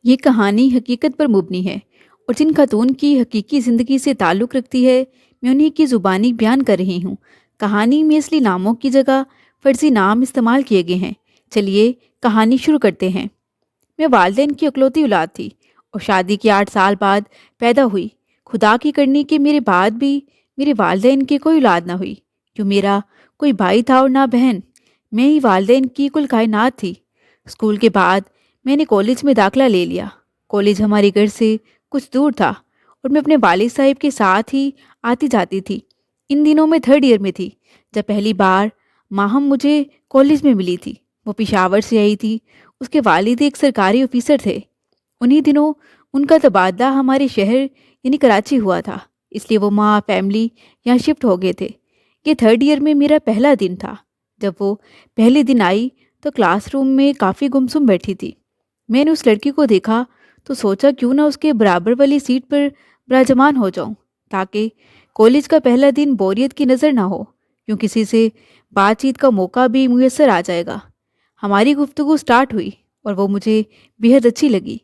یہ کہانی حقیقت پر مبنی ہے اور جن خاتون کی حقیقی زندگی سے تعلق رکھتی ہے میں انہیں کی زبانی بیان کر رہی ہوں۔ کہانی میں اصلی ناموں کی جگہ فرضی نام استعمال کیے گئے ہیں۔ چلیے کہانی شروع کرتے ہیں۔ میں والدین کی اکلوتی اولاد تھی اور شادی کے 8 سال بعد پیدا ہوئی۔ خدا کی کرنی کہ میرے بعد بھی میرے والدین کی کوئی اولاد نہ ہوئی، جو میرا کوئی بھائی تھا اور نہ بہن۔ میں ہی والدین کی کل کائنات تھی۔ اسکول کے بعد میں نے کالج میں داخلہ لے لیا۔ کالج ہمارے گھر سے کچھ دور تھا اور میں اپنے والد صاحب کے ساتھ ہی آتی جاتی تھی۔ ان دنوں میں 3rd ایئر میں تھی جب پہلی بار ماہم مجھے کالج میں ملی تھی۔ وہ پشاور سے آئی تھی۔ اس کے والد ایک سرکاری آفیسر تھے۔ انہی دنوں ان کا تبادلہ ہمارے شہر یعنی کراچی ہوا تھا، اس لیے وہ ماں فیملی یہاں شفٹ ہو گئے تھے۔ یہ 3rd ایئر میں میرا پہلا دن تھا۔ جب وہ پہلے دن آئی تو کلاس روم میں کافی گمسم بیٹھی تھی۔ میں نے اس لڑکی کو دیکھا تو سوچا کیوں نہ اس کے برابر والی سیٹ پر براجمان ہو جاؤں، تاکہ کالج کا پہلا دن بوریت کی نظر نہ ہو، کیوں کسی سے بات چیت کا موقع بھی میسر آ جائے گا۔ ہماری گفتگو سٹارٹ ہوئی اور وہ مجھے بےحد اچھی لگی۔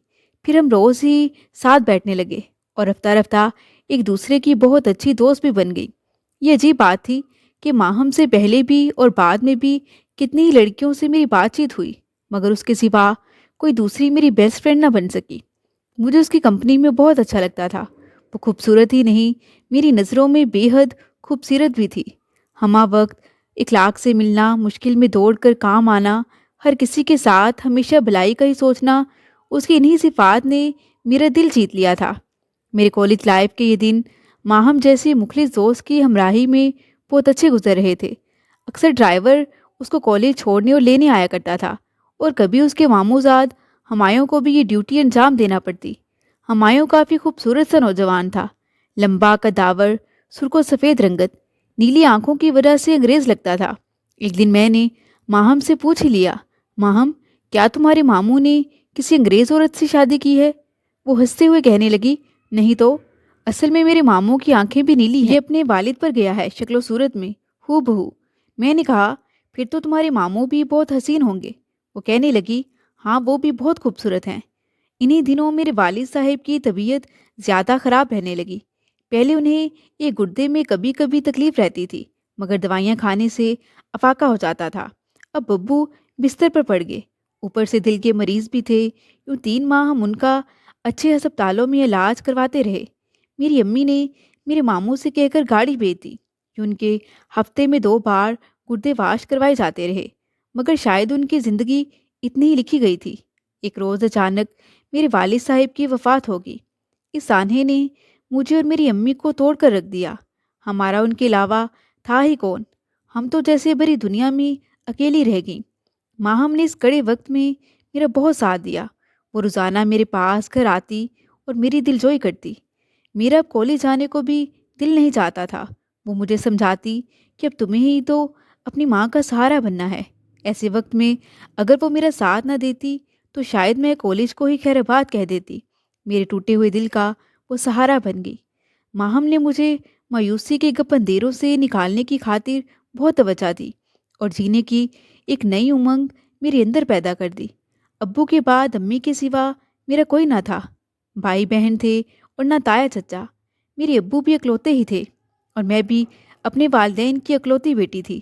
پھر ہم روز ہی ساتھ بیٹھنے لگے اور رفتہ رفتہ ایک دوسرے کی بہت اچھی دوست بھی بن گئی۔ یہ عجیب بات تھی کہ ماہم سے پہلے بھی اور بعد میں بھی کتنی ہی لڑکیوں سے میری بات چیت ہوئی، مگر اس کے سوا کوئی دوسری میری بیسٹ فرینڈ نہ بن سکی۔ مجھے اس کی کمپنی میں بہت اچھا لگتا تھا۔ وہ خوبصورت ہی نہیں، میری نظروں میں بے حد خوبصورت بھی تھی۔ ہمہ وقت اخلاق سے ملنا، مشکل میں دوڑ کر کام آنا، ہر کسی کے ساتھ ہمیشہ بھلائی کا ہی سوچنا، اس کی انہی صفات نے میرا دل جیت لیا تھا۔ میرے کالج لائف کے یہ دن ماہم جیسی مخلص دوست کی ہمراہی میں بہت اچھے گزر رہے تھے۔ اکثر ڈرائیور اس کو کالج چھوڑنے اور لینے آیا کرتا تھا اور کبھی اس کے ماموزاد ہمایوں کو بھی یہ ڈیوٹی انجام دینا پڑتی۔ ہمایوں کافی خوبصورت سا نوجوان تھا، لمبا قداور، سرخ و سفید رنگت، نیلی آنکھوں کی وجہ سے انگریز لگتا تھا۔ ایک دن میں نے ماہم سے پوچھ ہی لیا، ماہم کیا تمہارے ماموں نے کسی انگریز عورت سے شادی کی ہے؟ وہ ہنستے ہوئے کہنے لگی، نہیں تو، اصل میں میرے ماموں کی آنکھیں بھی نیلی ہیں۔ یہ اپنے والد پر گیا ہے شکل و صورت میں ہو بہو۔ میں نے کہا، پھر تو تمہارے ماموں بھی بہت حسین ہوں گے۔ وہ کہنے لگی، ہاں وہ بھی بہت خوبصورت ہیں۔ انہی دنوں میرے والد صاحب کی طبیعت زیادہ خراب رہنے لگی۔ پہلے انہیں ایک گردے میں کبھی کبھی تکلیف رہتی تھی، مگر دوائیاں کھانے سے افاقہ ہو جاتا تھا۔ اب ابو بستر پر پڑ گئے، اوپر سے دل کے مریض بھی تھے۔ یوں 3 ماہ ہم ان کا اچھے ہسپتالوں میں علاج کرواتے رہے۔ میری امی نے میرے ماموں سے کہہ کر گاڑی بھیج دی کہ ان کے ہفتے میں 2 بار گردے واش کروائے جاتے رہے، مگر شاید ان کی زندگی اتنی ہی لکھی گئی تھی۔ ایک روز اچانک میرے والد صاحب کی وفات ہوگی۔ اس سانحے نے مجھے اور میری امی کو توڑ کر رکھ دیا۔ ہمارا ان کے علاوہ تھا ہی کون؟ ہم تو جیسے بڑی دنیا میں اکیلی رہ گئیں۔ ماہم نے اس کڑے وقت میں میرا بہت ساتھ دیا۔ وہ روزانہ میرے پاس گھر آتی اور میری دلجوئی کرتی۔ میرا اب کالج جانے کو بھی دل نہیں چاہتا تھا۔ وہ مجھے سمجھاتی کہ اب تمہیں ہی تو اپنی ماں کا سہارا بننا ہے۔ ایسے وقت میں اگر وہ میرا ساتھ نہ دیتی تو شاید میں کالج کو ہی خیر آباد کہہ دیتی۔ میرے ٹوٹے ہوئے دل کا وہ سہارا بن گئی۔ ماہم نے مجھے مایوسی کے گپ اندھیروں سے نکالنے کی خاطر بہت توجہ دی اور جینے کی ایک نئی امنگ میرے اندر پیدا کر دی۔ ابو کے بعد امی کے سوا میرا کوئی نہ تھا۔ بھائی بہن تھے اور نہ تایا چچا۔ میرے ابو بھی اکلوتے ہی تھے اور میں بھی اپنے والدین کی اکلوتی بیٹی تھی۔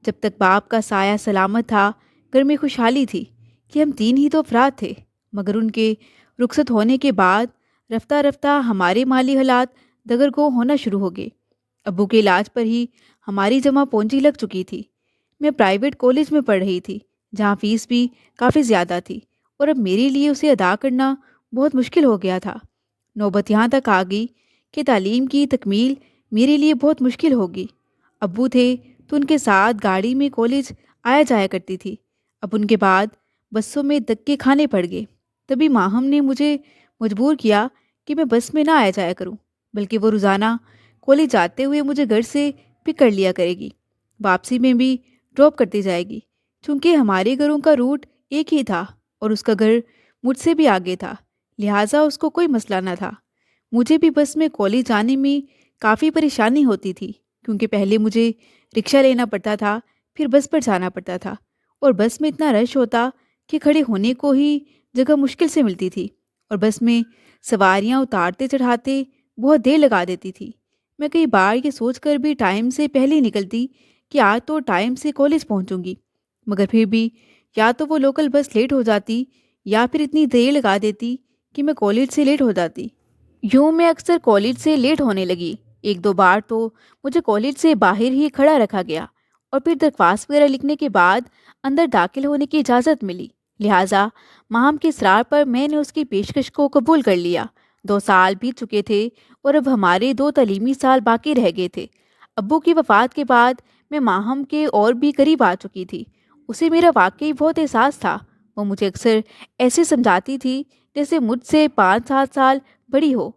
جب تک باپ کا سایہ سلامت تھا گھر میں خوشحالی تھی کہ ہم 3 ہی تو افراد تھے، مگر ان کے رخصت ہونے کے بعد رفتہ رفتہ ہمارے مالی حالات دگرگوں ہونا شروع ہو گئے۔ ابو کے علاج پر ہی ہماری جمع پونجی لگ چکی تھی۔ میں پرائیویٹ کالج میں پڑھ رہی تھی جہاں فیس بھی کافی زیادہ تھی اور اب میرے لیے اسے ادا کرنا بہت مشکل ہو گیا تھا۔ نوبت یہاں تک آ گئی کہ تعلیم کی تکمیل میرے لیے بہت مشکل ہوگی۔ ابو تھے تو ان کے ساتھ گاڑی میں کالج آیا جایا کرتی تھی۔ اب ان کے بعد بسوں میں دھکے کھانے پڑ گئے۔ تبھی ماہم نے مجھے مجبور کیا کہ میں بس میں نہ آیا جایا کروں، بلکہ وہ روزانہ کالج جاتے ہوئے مجھے گھر سے پک کر لیا کرے گی، واپسی میں بھی ڈراپ کرتی جائے گی۔ چونکہ ہمارے گھروں کا روٹ ایک ہی تھا اور اس کا گھر مجھ سے بھی آگے تھا، لہٰذا اس کو کوئی مسئلہ نہ تھا۔ مجھے بھی بس میں کالج جانے میں کافی پریشانی ہوتی تھی، کیونکہ پہلے مجھے رکشہ لینا پڑتا تھا، پھر بس پر جانا پڑتا تھا اور بس میں اتنا رش ہوتا کہ کھڑے ہونے کو ہی جگہ مشکل سے ملتی تھی۔ اور بس میں سواریاں اتارتے چڑھاتے بہت دیر لگا دیتی تھی۔ میں کئی بار یہ سوچ کر بھی ٹائم سے پہلے ہی نکلتی کہ آج تو ٹائم سے کالج پہنچوں گی، مگر پھر بھی یا تو وہ لوکل بس لیٹ ہو جاتی یا پھر اتنی دیر لگا دیتی کہ میں کالج سے لیٹ ہو جاتی۔ یوں میں اکثر کالج سے لیٹ ہونے لگی۔ ایک دو بار تو مجھے کالج سے باہر ہی کھڑا رکھا گیا اور پھر درخواست وغیرہ لکھنے کے بعد اندر داخل ہونے کی اجازت ملی۔ لہٰذا ماہم کے اصرار پر میں نے اس کی پیشکش کو قبول کر لیا۔ 2 سال بیت چکے تھے اور اب ہمارے 2 تعلیمی سال باقی رہ گئے تھے۔ ابو کی وفات کے بعد میں ماہم کے اور بھی قریب آ چکی تھی۔ اسے میرا واقعی بہت احساس تھا۔ وہ مجھے اکثر ایسے سمجھاتی تھی جیسے مجھ سے 5-7 سال بڑی ہو،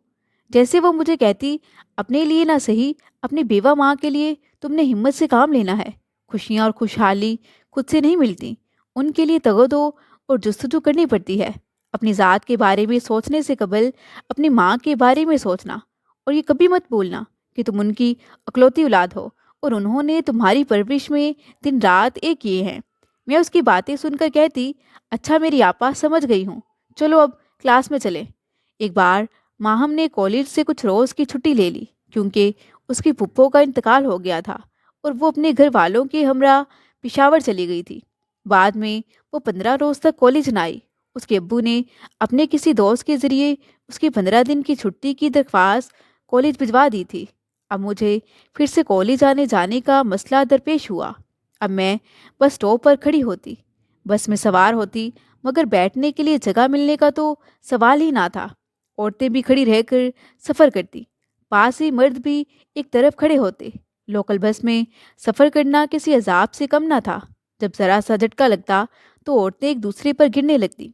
جیسے وہ مجھے کہتی اپنے لیے نہ صحیح اپنی بیوہ ماں کے لیے تم نے ہمت سے کام لینا ہے۔ خوشیاں اور خوشحالی خود سے نہیں ملتی، ان کے لیے تگودو اور جستجو کرنی پڑتی ہے۔ اپنی ذات کے بارے میں سوچنے سے قبل اپنی ماں کے بارے میں سوچنا، اور یہ کبھی مت بھولنا کہ تم ان کی اکلوتی اولاد ہو اور انہوں نے تمہاری پرورش میں دن رات ایک کیے ہیں۔ میں اس کی باتیں سن کر کہتی اچھا میری آپا، سمجھ گئی ہوں، چلو اب کلاس میں چلیں۔ ایک بار ماہم نے کالج سے کچھ روز کی چھٹی لے لی کیونکہ اس کی پھپھو کا انتقال ہو گیا تھا اور وہ اپنے گھر والوں کے ہمراہ پشاور چلی گئی تھی۔ بعد میں وہ 15 روز تک کالج نہ آئی۔ اس کے ابو نے اپنے کسی دوست کے ذریعے اس کی 15 دن کی چھٹی کی درخواست کالج بھجوا دی تھی۔ اب مجھے پھر سے کالج آنے جانے کا مسئلہ درپیش ہوا۔ اب میں بس اسٹاپ پر کھڑی ہوتی، بس میں سوار ہوتی، مگر بیٹھنے کے لیے جگہ ملنے کا تو سوال ہی نہ تھا۔ عورتیں بھی کھڑی رہ کر سفر کرتی، پاس ہی مرد بھی ایک طرف کھڑے ہوتے۔ لوکل بس میں سفر کرنا کسی عذاب سے کم نہ تھا۔ جب ذرا سا جھٹکا لگتا تو عورتیں ایک دوسرے پر گرنے لگتی۔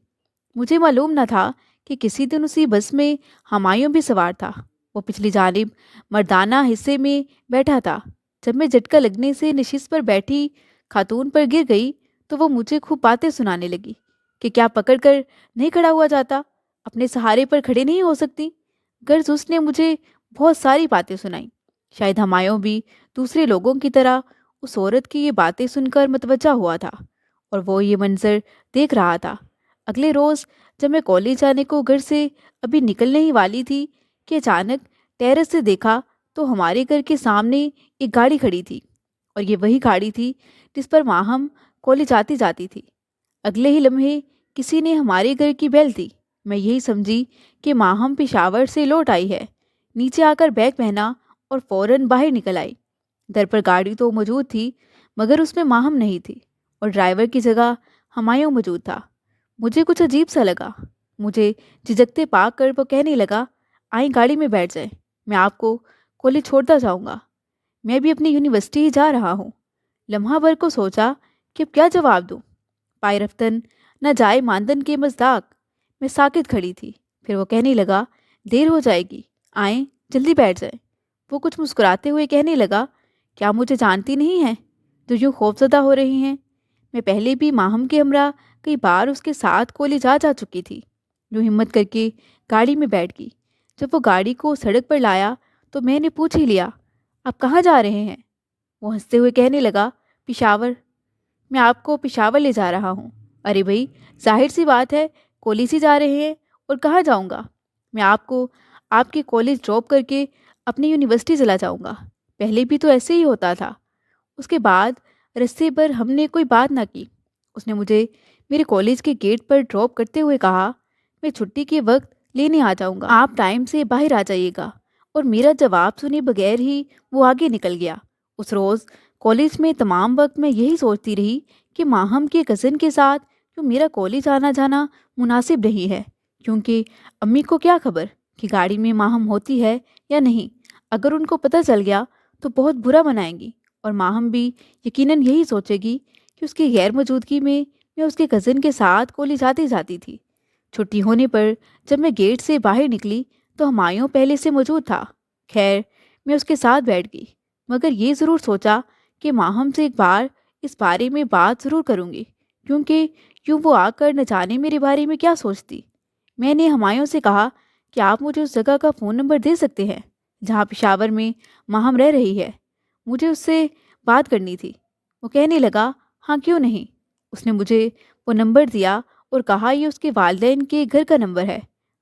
مجھے معلوم نہ تھا کہ کسی دن اسی بس میں ہمایوں بھی سوار تھا۔ وہ پچھلی جانب مردانہ حصے میں بیٹھا تھا۔ جب میں جھٹکا لگنے سے نشست پر بیٹھی خاتون پر گر گئی تو وہ مجھے خوب باتیں سنانے لگی کہ کیا پکڑ کر نہیں کھڑا ہوا جاتا، اپنے سہارے پر کھڑے نہیں ہو سکتی۔ غرض اس نے مجھے بہت ساری باتیں سنائیں۔ شاید ہمایوں بھی دوسرے لوگوں کی طرح اس عورت کی یہ باتیں سن کر متوجہ ہوا تھا اور وہ یہ منظر دیکھ رہا تھا۔ اگلے روز جب میں کالج جانے کو گھر سے ابھی نکلنے ہی والی تھی کہ اچانک ٹیرس سے دیکھا تو ہمارے گھر کے سامنے ایک گاڑی کھڑی تھی، اور یہ وہی گاڑی تھی جس پر ماہم کالج آتی جاتی تھی۔ اگلے ہی لمحے کسی نے ہمارے گھر کی بیل دی۔ میں یہی سمجھی کہ ماہم پشاور سے لوٹ آئی ہے۔ نیچے آ کر بیگ پہنا اور فوراً باہر نکل آئی۔ در پر گاڑی تو موجود تھی مگر اس میں ماہم نہیں تھی اور ڈرائیور کی جگہ ہمایوں موجود تھا۔ مجھے کچھ عجیب سا لگا۔ مجھے جھجکتے پا کر وہ کہنے لگا آئیں گاڑی میں بیٹھ جائیں، میں آپ کو کالج چھوڑتا جاؤں گا، میں بھی اپنی یونیورسٹی ہی جا رہا ہوں۔ لمحہ بھر کو سوچا کہ اب کیا جواب دوں۔ پائے رفتن نہ جائے ماندن کے مزداق، میں ساکت کھڑی تھی۔ پھر وہ کہنے لگا دیر ہو جائے گی، آئیں جلدی بیٹھ جائیں۔ وہ کچھ مسکراتے ہوئے کہنے لگا کیا مجھے جانتی نہیں ہیں جو یوں خوفزدہ ہو رہی ہیں؟ میں پہلے بھی ماہم کے ہمراہ کئی بار اس کے ساتھ کالج جا چکی تھی۔ یوں ہمت کر کے گاڑی میں بیٹھ گئی۔ جب وہ گاڑی کو سڑک پر لایا تو میں نے پوچھ ہی لیا آپ کہاں جا رہے ہیں؟ وہ ہنستے ہوئے کہنے لگا پشاور، میں آپ کو پشاور لے جا رہا ہوں۔ ارے بھائی، ظاہر سی بات ہے کالج ہی جا رہے ہیں اور کہاں جاؤں گا؟ میں آپ کو آپ کے کالج ڈراپ کر کے اپنی یونیورسٹی چلا جاؤں گا۔ پہلے بھی تو ایسے ہی ہوتا تھا۔ اس کے بعد رستے پر ہم نے کوئی بات نہ کی۔ اس نے مجھے میرے کالج کے گیٹ پر ڈراپ کرتے ہوئے کہا میں چھٹی کے وقت لینے آ جاؤں گا، آپ ٹائم سے باہر آ جائیے گا، اور میرا جواب سنے بغیر ہی وہ آگے نکل گیا۔ اس روز کالج میں تمام وقت میں یہی سوچتی رہی کہ ماہم کے کزن کے ساتھ جو میرا کالج آنا جانا مناسب نہیں ہے، کیونکہ امی کو کیا خبر کہ گاڑی میں ماہم ہوتی ہے یا نہیں۔ اگر ان کو پتہ چل گیا تو بہت برا منائیں گی، اور ماہم بھی یقیناً یہی سوچے گی کہ اس کی غیر موجودگی میں اس کے کزن کے ساتھ کالج آتی جاتی تھی۔ چھٹی ہونے پر جب میں گیٹ سے باہر نکلی تو ہمایوں پہلے سے موجود تھا۔ خیر، میں اس کے ساتھ بیٹھ گئی، مگر یہ ضرور سوچا کہ ماہم سے ایک بار اس بارے میں بات ضرور کروں گی، کیونکہ یوں وہ آ کر نہ جانے میرے بارے میں کیا سوچتی۔ میں نے ہمایوں سے کہا کہ آپ مجھے اس جگہ کا فون نمبر دے سکتے ہیں جہاں پشاور میں ماہم رہ رہی ہے، مجھے اس سے بات کرنی تھی۔ وہ کہنے لگا ہاں کیوں نہیں۔ اس نے مجھے وہ نمبر دیا اور کہا یہ اس کے والدین کے گھر کا نمبر ہے،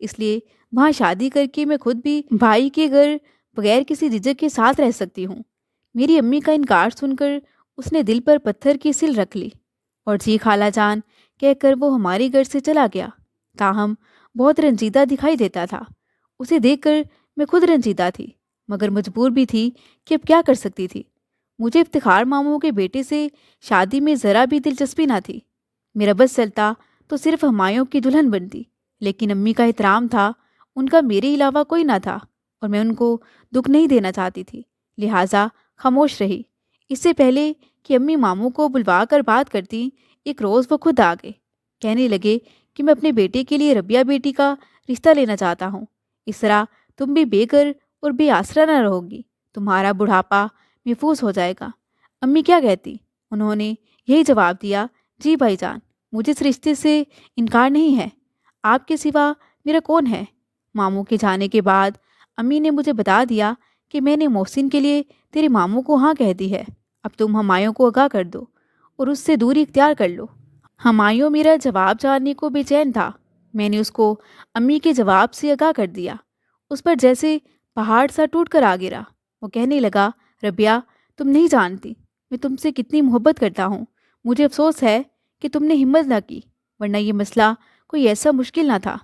اس لیے وہاں شادی کر کے میں خود بھی بھائی کے گھر بغیر کسی جھجک کے ساتھ رہ سکتی ہوں۔ میری امی کا انکار سن کر اس نے دل پر پتھر کی سل رکھ لی اور جی خالہ جان کہہ کر وہ ہمارے گھر سے چلا گیا۔ تاہم بہت رنجیدہ دکھائی دیتا تھا۔ اسے دیکھ کر میں خود رنجیدہ تھی، مگر مجبور بھی تھی کہ اب کیا کر سکتی تھی۔ مجھے افتخار ماموں کے بیٹے سے شادی میں ذرا بھی دلچسپی نہ تھی۔ میرا بس چلتا تو صرف ہمایوں کی دلہن بنتی، لیکن امی کا احترام تھا، ان کا میرے علاوہ کوئی نہ تھا اور میں ان کو دکھ نہیں دینا چاہتی تھی، لہٰذا خاموش رہی۔ اس سے پہلے کہ امی ماموں کو بلوا کر بات کرتی، ایک روز وہ خود آ گئے۔ کہنے لگے کہ میں اپنے بیٹے کے لیے ربیہ بیٹی کا رشتہ لینا چاہتا ہوں، اس طرح تم بھی بے گھر اور بے آسرا نہ رہو گی، تمہارا بڑھاپا محفوظ ہو جائے گا۔ امی کیا کہتی؟ انہوں نے یہی جواب دیا، جی بھائی جان، مجھے اس رشتے سے انکار نہیں ہے، آپ کے سوا میرا کون ہے؟ ماموں کے جانے کے بعد امی نے مجھے بتا دیا کہ میں نے محسن کے لیے تیرے ماموں کو ہاں کہہ دی ہے، اب تم ہمایوں کو آگاہ کر دو اور اس سے دوری اختیار کر لو۔ ہمایوں میرا جواب جاننے کو بے چین تھا۔ میں نے اس کو امی کے جواب سے آگاہ کر دیا۔ اس پر جیسے پہاڑ سا ٹوٹ کر آ گرا۔ وہ کہنے لگا، ربیہ، تم نہیں جانتی میں تم سے کتنی محبت کرتا ہوں۔ مجھے افسوس ہے کہ تم نے ہمت نہ کی، ورنہ یہ مسئلہ کوئی ایسا مشکل نہ تھا۔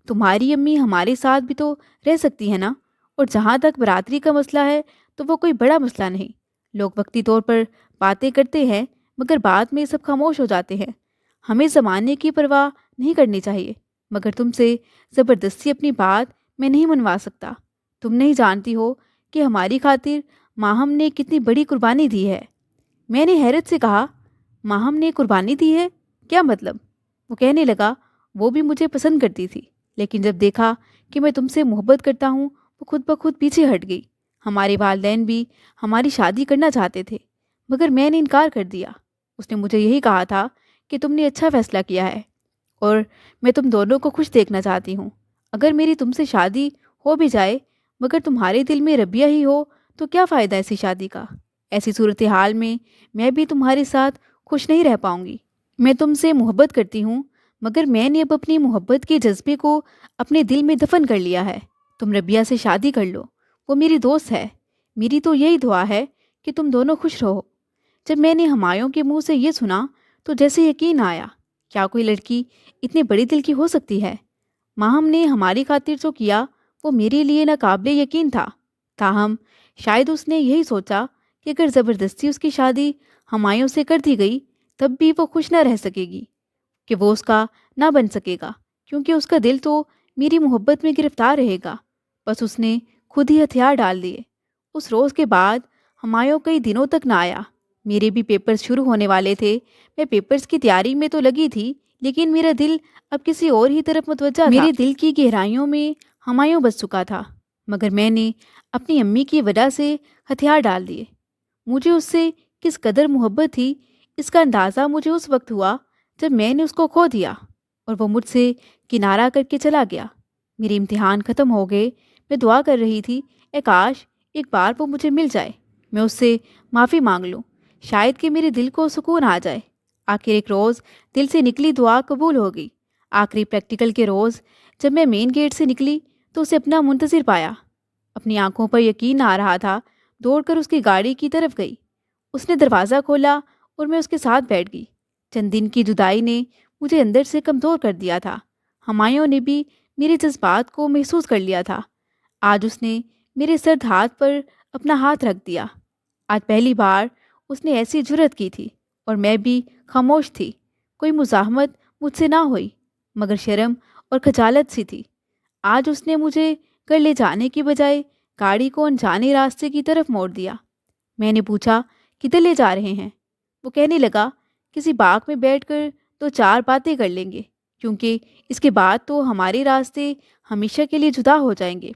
تمہاری امی ہمارے ساتھ بھی تو رہ سکتی ہے نا، اور جہاں تک برادری کا مسئلہ ہے تو وہ کوئی بڑا مسئلہ نہیں۔ لوگ وقتی طور پر باتیں کرتے ہیں مگر بعد میں سب خاموش ہو جاتے ہیں۔ ہمیں زمانے کی پرواہ نہیں کرنی چاہیے، مگر تم سے زبردستی اپنی بات میں نہیں منوا سکتا۔ تم نہیں جانتی ہو کہ ہماری خاطر ماہم نے کتنی بڑی قربانی دی ہے۔ میں نے حیرت سے کہا، ماہم نے قربانی دی ہے؟ کیا مطلب؟ وہ کہنے لگا، وہ بھی مجھے پسند کرتی تھی، لیکن جب دیکھا کہ میں تم سے محبت کرتا ہوں وہ خود بخود پیچھے ہٹ گئی۔ ہمارے والدین بھی ہماری شادی کرنا چاہتے تھے، مگر میں نے انکار کر دیا۔ اس نے مجھے یہی کہا تھا کہ تم نے اچھا فیصلہ کیا ہے اور میں تم دونوں کو خوش دیکھنا چاہتی ہوں۔ اگر میری تم سے شادی ہو بھی جائے مگر تمہارے دل میں ربیہ ہی ہو تو کیا فائدہ ایسی شادی کا؟ ایسی صورتحال میں بھی تمہارے ساتھ خوش نہیں رہ پاؤں گی۔ میں تم سے محبت کرتی ہوں، مگر میں نے اب اپنی محبت کے جذبے کو اپنے دل میں دفن کر لیا ہے۔ تم ربیہ سے شادی کر لو، وہ میری دوست ہے۔ میری تو یہی دعا ہے کہ تم دونوں خوش رہو۔ جب میں نے ہمایوں کے منہ سے یہ سنا تو جیسے یقین آیا، کیا کوئی لڑکی اتنے بڑے دل کی ہو سکتی ہے؟ ماہم نے ہماری خاطر جو کیا وہ میرے لیے ناقابل یقین تھا۔ تاہم شاید اس نے یہی سوچا کہ اگر زبردستی اس کی شادی ہمایوں سے کر دی گئی تب بھی وہ خوش نہ رہ سکے گی، کہ وہ اس کا نہ بن سکے گا، کیونکہ اس کا دل تو میری محبت میں گرفتار رہے گا۔ بس اس نے خود ہی ہتھیار ڈال دیے۔ اس روز کے بعد ہمایوں کئی دنوں تک نہ آیا۔ میرے بھی پیپرز شروع ہونے والے تھے۔ میں پیپرز کی تیاری میں تو لگی تھی، لیکن میرا دل اب کسی اور ہی طرف متوجہ تھا۔ میرے دل کی گہرائیوں میں ہمایوں بس چکا تھا، مگر میں نے اپنی امی کی وجہ سے ہتھیار ڈال دیے۔ مجھے اس سے کس قدر محبت تھی اس کا اندازہ مجھے اس وقت ہوا جب میں نے اس کو کھو دیا اور وہ مجھ سے کنارہ کر کے چلا گیا۔ میرے امتحان ختم ہو گئے۔ میں دعا کر رہی تھی، اے کاش ایک بار وہ مجھے مل جائے، میں اس سے معافی مانگ لوں، شاید کہ میرے دل کو سکون آ جائے۔ آخر ایک روز دل سے نکلی دعا قبول ہو گئی۔ آخری پریکٹیکل کے روز جب میں مین گیٹ سے نکلی تو اسے اپنا منتظر پایا۔ اپنی آنکھوں پر یقین نہ آ رہا تھا، دوڑ کر اس کی گاڑی کی طرف گئی۔ اس نے دروازہ کھولا اور میں اس کے ساتھ بیٹھ گئی۔ چند دن کی جدائی نے مجھے اندر سے کمزور کر دیا تھا۔ ہمایوں نے بھی میرے جذبات کو محسوس کر لیا تھا۔ آج اس نے میرے سرد ہاتھ پر اپنا ہاتھ رکھ دیا۔ آج پہلی بار اس نے ایسی جرأت کی تھی اور میں بھی خاموش تھی۔ کوئی مزاحمت مجھ سے نہ ہوئی، مگر شرم اور خجالت سی تھی۔ آج اس نے مجھے گھر لے جانے کی بجائے گاڑی کو انجانے راستے کی طرف موڑ دیا۔ میں نے پوچھا، کدھر لے جا رہے ہیں؟ وہ کہنے لگا، کسی باغ میں بیٹھ کر دو چار باتیں کر لیں گے، کیونکہ اس کے بعد تو ہمارے راستے ہمیشہ کے لیے جدا ہو جائیں گے۔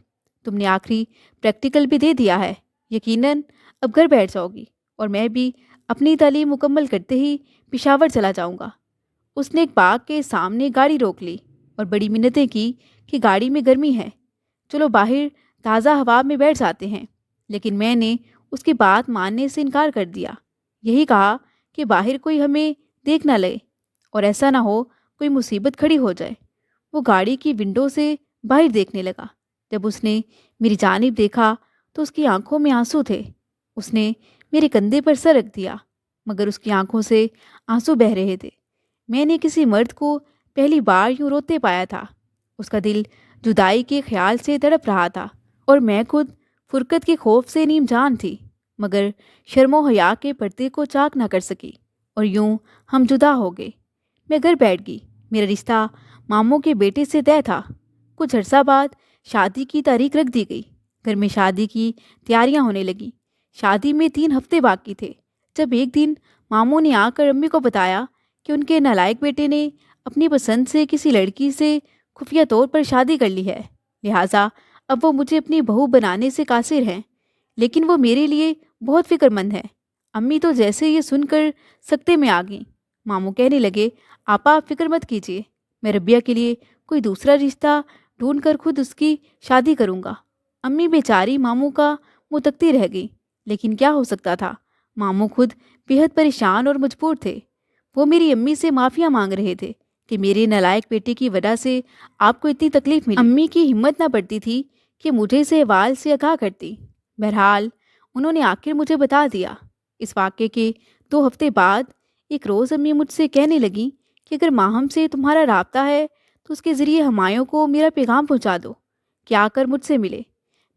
تم نے آخری پریکٹیکل بھی دے دیا ہے، یقیناً اب گھر بیٹھ جاؤ گی اور میں بھی اپنی تعلیم مکمل کرتے ہی پشاور چلا جاؤں گا۔ اس نے ایک باغ کے سامنے گاڑی روک لی اور بڑی منتیں کی کہ گاڑی میں گرمی ہے، چلو باہر تازہ ہوا میں بیٹھ جاتے ہیں۔ لیکن میں نے اس کی بات ماننے سے انکار کر دیا۔ یہی کہا کہ باہر کوئی ہمیں دیکھ نہ لے اور ایسا نہ ہو کوئی مصیبت کھڑی ہو جائے۔ وہ گاڑی کی ونڈو سے باہر دیکھنے لگا۔ جب اس نے میری جانب دیکھا تو اس کی آنکھوں میں آنسو تھے۔ اس نے میرے کندھے پر سر رکھ دیا، مگر اس کی آنکھوں سے آنسو بہہ رہے تھے۔ میں نے کسی مرد کو پہلی بار یوں روتے پایا تھا۔ اس کا دل جدائی کے خیال سے تڑپ رہا تھا، اور میں خود فرقت کے خوف سے نیم جان تھی، مگر شرم و حیا کے پردے کو چاک نہ کر سکی، اور یوں ہم جدا ہو گئے۔ میں گھر بیٹھ گئی۔ میرا رشتہ ماموں کے بیٹے سے طے تھا۔ کچھ عرصہ بعد شادی کی تاریخ رکھ دی گئی۔ گھر میں شادی کی تیاریاں ہونے لگیں۔ شادی میں 3 ہفتے باقی تھے، جب ایک دن ماموں نے آ کر امی کو بتایا کہ ان کے نالائق بیٹے نے اپنی پسند سے کسی لڑکی سے خفیہ طور پر شادی کر لی ہے، لہٰذا اب وہ مجھے اپنی بہو بنانے سے قاصر ہیں، لیکن وہ میرے لیے بہت فکر مند ہے۔ امی تو جیسے یہ سن کر سکتے میں آ گئیں۔ ماموں کہنے لگے، آپا آپ فکر مت کیجیے، میں ربیہ کے لیے کوئی دوسرا رشتہ ڈھونڈ کر خود اس کی شادی کروں گا۔ امی بیچاری ماموں کا منہ تکتی رہ گئی، لیکن کیا ہو سکتا تھا؟ ماموں خود بےحد پریشان اور مجبور تھے۔ وہ میری امی سے معافیا مانگ رہے تھے کہ میرے نالائق بیٹے کی وجہ سے آپ کو اتنی تکلیف ملی۔ امی کی ہمت نہ پڑتی تھی کہ مجھے اس احوال سے آگاہ کرتی۔ بہرحال انہوں نے آخر مجھے بتا دیا۔ اس واقعے کے 2 ہفتے بعد ایک روز امی مجھ سے کہنے لگیں کہ اگر ماہم سے تمہارا رابطہ ہے تو اس کے ذریعے ہمایوں کو میرا پیغام پہنچا دو کہ آ کر مجھ سے ملے۔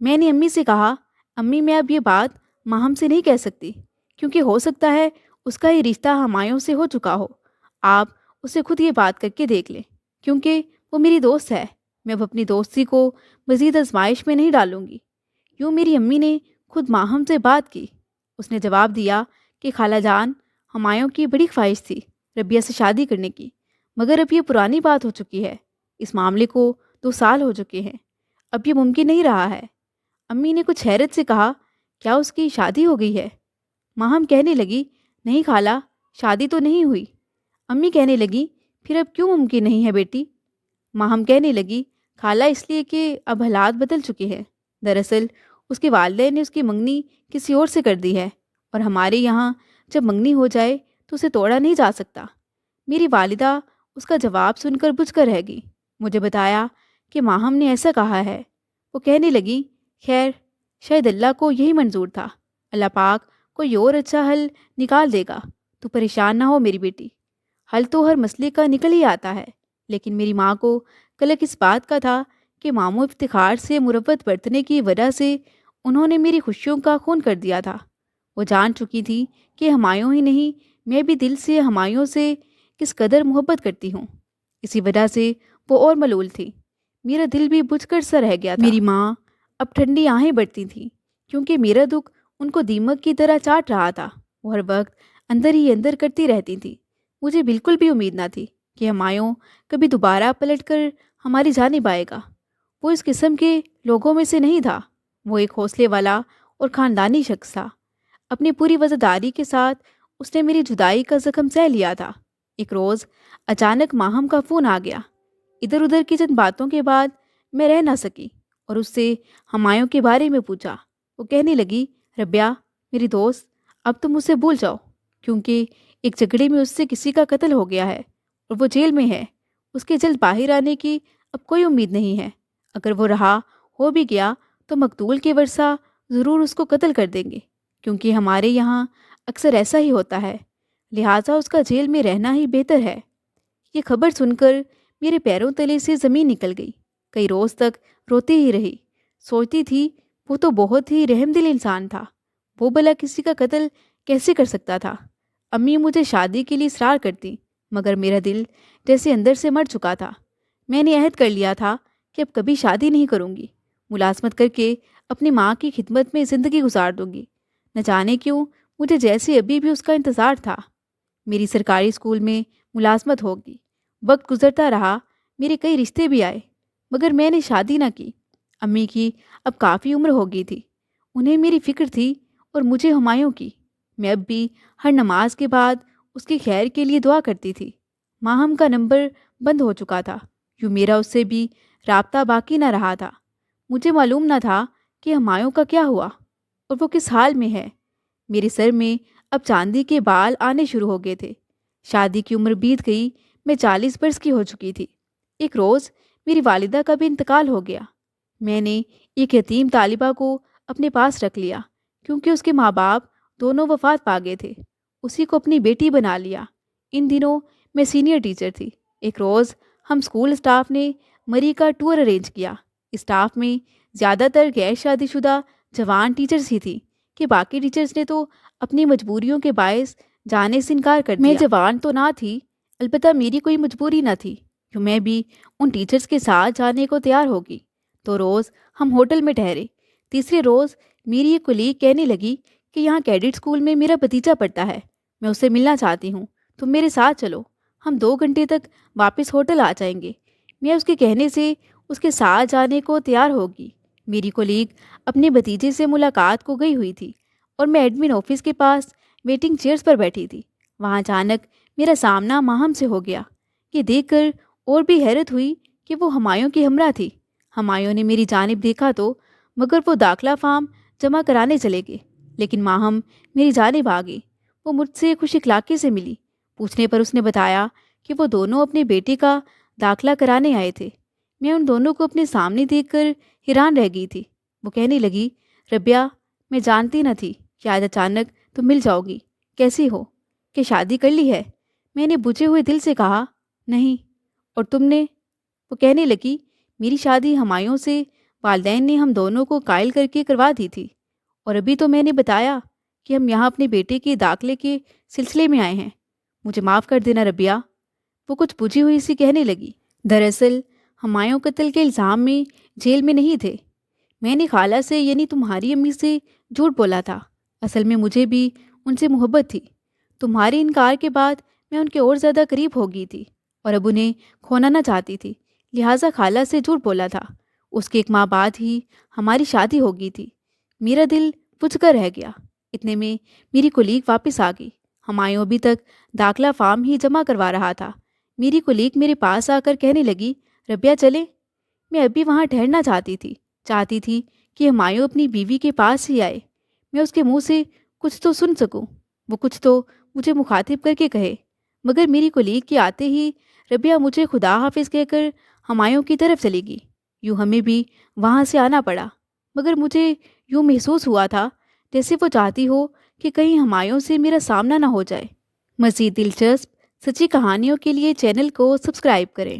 میں نے امی سے کہا، امی میں اب یہ بات ماہم سے نہیں کہہ سکتی، کیونکہ ہو سکتا ہے اس کا یہ رشتہ ہمایوں سے ہو چکا ہو۔ آپ اسے خود یہ بات کر کے دیکھ لیں، کیونکہ وہ میری دوست ہے۔ میں اب اپنی دوستی کو مزید آزمائش میں نہیں ڈالوں گی۔ یوں میری امی نے خود ماہم سے بات کی۔ اس نے جواب دیا کہ خالہ جان، ہمایوں کی بڑی خواہش تھی ربیہ سے شادی کرنے کی، مگر اب یہ پرانی بات ہو چکی ہے۔ اس معاملے کو 2 سال ہو چکے ہیں، اب یہ ممکن نہیں رہا ہے۔ امی نے کچھ حیرت سے کہا، کیا اس کی شادی ہو گئی ہے؟ ماہم کہنے لگی، نہیں خالہ، شادی تو نہیں ہوئی۔ امی کہنے لگی، پھر اب کیوں ممکن نہیں ہے بیٹی؟ ماہم کہنے لگی، خالہ اس لیے کہ اب حالات بدل چکے ہیں۔ دراصل اس کے والدین نے اس کی منگنی کسی اور سے کر دی ہے، اور ہمارے یہاں جب منگنی ہو جائے تو اسے توڑا نہیں جا سکتا۔ میری والدہ اس کا جواب سن کر بجھ کر رہ گئی۔ مجھے بتایا کہ ماہم نے ایسا کہا ہے۔ وہ کہنے لگی، خیر، شاید اللہ کو یہی منظور تھا، اللہ پاک کوئی اور اچھا حل نکال دے گا، تو پریشان نہ ہو میری بیٹی۔ حل تو ہر مسئلے کا نکل ہی آتا ہے، لیکن میری ماں کو قلق اس بات کا تھا کہ ماموں افتخار سے مروت برتنے کی وجہ سے انہوں نے میری خوشیوں کا خون کر دیا تھا۔ وہ جان چکی تھی کہ ہمایوں ہی نہیں، میں بھی دل سے ہمایوں سے کس قدر محبت کرتی ہوں۔ اسی وجہ سے وہ اور ملول تھی۔ میرا دل بھی بجھ کر سا رہ گیا تھا۔ میری ماں اب ٹھنڈی آہیں بڑھتی تھیں، کیونکہ میرا دکھ ان کو دیمک کی طرح چاٹ رہا تھا۔ وہ ہر وقت اندر ہی اندر کرتی رہتی تھی۔ مجھے بالکل بھی امید نہ تھی کہ ہمایوں کبھی دوبارہ پلٹ کر ہماری جانب آئے گا۔ وہ اس قسم کے لوگوں میں سے نہیں تھا۔ وہ ایک حوصلے والا اور خاندانی شخص تھا۔ اپنی پوری وفاداری کے ساتھ اس نے میری جدائی کا زخم سہ لیا تھا۔ ایک روز اچانک ماہم کا فون آ گیا۔ ادھر ادھر کی چند باتوں کے بعد میں رہ نہ سکی اور اس سے ہمایوں کے بارے میں پوچھا۔ وہ کہنے لگی، ربیہ میری دوست، اب تم اسے بھول جاؤ، کیونکہ ایک جھگڑے میں اس سے کسی کا قتل ہو گیا ہے اور وہ جیل میں ہے۔ اس کے جلد باہر آنے کی اب کوئی امید نہیں ہے۔ اگر وہ رہا ہو بھی گیا تو مقتول کے ورثہ ضرور اس کو قتل کر دیں گے، کیونکہ ہمارے یہاں اکثر ایسا ہی ہوتا ہے، لہٰذا اس کا جیل میں رہنا ہی بہتر ہے۔ یہ خبر سن کر میرے پیروں تلے سے زمین نکل گئی۔ کئی روز تک روتی ہی رہی۔ سوچتی تھی وہ تو بہت ہی رحم دل انسان تھا، وہ بھلا کسی کا قتل کیسے کر سکتا تھا؟ امی مجھے شادی کے لیے اصرار کرتی، مگر میرا دل جیسے اندر سے مر چکا تھا۔ میں نے عہد کر لیا تھا کہ اب کبھی شادی نہیں کروں گی، ملازمت کر کے اپنی ماں کی خدمت میں زندگی گزار دوں گی۔ نہ جانے کیوں مجھے جیسے ابھی بھی اس کا انتظار تھا۔ میری سرکاری اسکول میں ملازمت ہوگی۔ وقت گزرتا رہا، میرے کئی رشتے بھی آئے، مگر میں نے شادی نہ کی۔ امی کی اب کافی عمر ہو گئی تھی، انہیں میری فکر تھی اور مجھے ہمایوں کی۔ میں اب بھی ہر نماز کے بعد اس کی خیر کے لیے دعا کرتی تھی۔ ماہم کا نمبر بند ہو چکا تھا، یوں میرا اس سے بھی رابطہ باقی نہ رہا تھا۔ مجھے معلوم نہ تھا کہ ہمایوں کا کیا ہوا اور وہ کس حال میں ہے۔ میرے سر میں اب چاندی کے بال آنے شروع ہو گئے تھے۔ شادی کی عمر بیت گئی، میں 40 برس کی ہو چکی تھی۔ ایک روز میری والدہ کا بھی انتقال ہو گیا۔ میں نے ایک یتیم طالبہ کو اپنے پاس رکھ لیا کیونکہ اس کے ماں باپ دونوں وفات پا گئے تھے۔ اسی کو اپنی بیٹی بنا لیا۔ ان دنوں میں سینئر ٹیچر تھی۔ ایک روز ہم اسکول اسٹاف نے مری کا ٹور ارینج کیا۔ اسٹاف میں زیادہ تر غیر شادی شدہ جوان ٹیچرز ہی تھی کہ باقی ٹیچرز نے تو اپنی مجبوریوں کے باعث جانے سے انکار کر دیا۔ میں جوان تو نہ تھی، البتہ میری کوئی مجبوری نہ تھی کہ میں بھی ان ٹیچرز کے ساتھ جانے کو تیار ہوگی۔ تو روز ہم ہوٹل میں ٹھہرے۔ تیسرے روز میری ایک کولیگ کہنے لگی کہ یہاں کیڈٹ اسکول میں میرا بھتیجا پڑھتا ہے، میں اسے ملنا چاہتی ہوں، تم میرے ساتھ چلو، ہم 2 گھنٹے تک واپس ہوٹل آ جائیں گے۔ میں اس کے کہنے سے اس کے ساتھ جانے کو تیار ہوگی۔ میری کولیگ اپنے بھتیجے سے ملاقات کو گئی ہوئی تھی اور میں ایڈمن آفس کے پاس ویٹنگ چیئرز پر بیٹھی تھی۔ وہاں اچانک میرا سامنا ماہم سے ہو گیا۔ یہ دیکھ کر اور بھی حیرت ہوئی کہ وہ ہمایوں کی ہمراہ تھی۔ ہمایوں نے میری جانب دیکھا تو مگر وہ داخلہ فارم جمع کرانے چلے گئے، لیکن ماہم میری جانب آ گئی۔ وہ مجھ سے خوش اخلاقی سے ملی۔ پوچھنے پر اس نے بتایا کہ وہ دونوں اپنے بیٹے کا داخلہ کرانے آئے تھے۔ میں ان دونوں کو اپنے سامنے دیکھ کر حیران رہ گئی تھی۔ وہ کہنے لگی، ربیہ، میں جانتی نہ تھی کہ آج اچانک تم مل جاؤ گی۔ کیسی ہو؟ کہ شادی کر لی ہے؟ میں نے بجھے ہوئے دل سے کہا، نہیں۔ اور تم نے؟ وہ کہنے لگی، میری شادی ہمایوں سے والدین نے ہم دونوں کو قائل کر کے کروا دی تھی، اور ابھی تو میں نے بتایا کہ ہم یہاں اپنے بیٹے کے داخلے کے سلسلے میں آئے ہیں۔ مجھے معاف کر دینا ربیہ۔ وہ کچھ بجھی ہوئی سی کہنے لگی، دراصل ہمایوں قتل کے الزام میں جیل میں نہیں تھے۔ میں نے خالہ سے یعنی تمہاری امی سے جھوٹ بولا تھا۔ اصل میں مجھے بھی ان سے محبت تھی۔ تمہارے انکار کے بعد میں ان کے اور زیادہ قریب ہو گئی تھی اور اب انہیں کھونا نہ چاہتی تھی، لہٰذا خالہ سے جھوٹ بولا تھا۔ اس کے 1 ماہ بعد ہی ہماری شادی ہو گئی تھی۔ میرا دل بجھ کر رہ گیا۔ اتنے میں میری کولیگ واپس آ گئی۔ ہمایوں ابھی تک داخلہ فارم ہی جمع کروا رہا تھا۔ میری کولیگ میرے پاس آ کر کہنے لگی، ربیہ چلیں؟ میں ابھی وہاں ٹھہرنا چاہتی تھی کہ ہمایوں اپنی بیوی کے پاس ہی آئے، میں اس کے منہ سے کچھ تو سن سکوں، وہ کچھ تو مجھے مخاطب کر کے کہے۔ مگر میری کولیگ کے آتے ہی ربیہ مجھے خدا حافظ کہہ کر ہمایوں کی طرف چلی گئی۔ یوں ہمیں بھی وہاں سے آنا پڑا، مگر مجھے یوں محسوس ہوا تھا جیسے وہ چاہتی ہو کہ کہیں ہمایوں سے میرا سامنا نہ ہو جائے۔ مزید دلچسپ سچی کہانیوں کے لیے چینل کو سبسکرائب کریں۔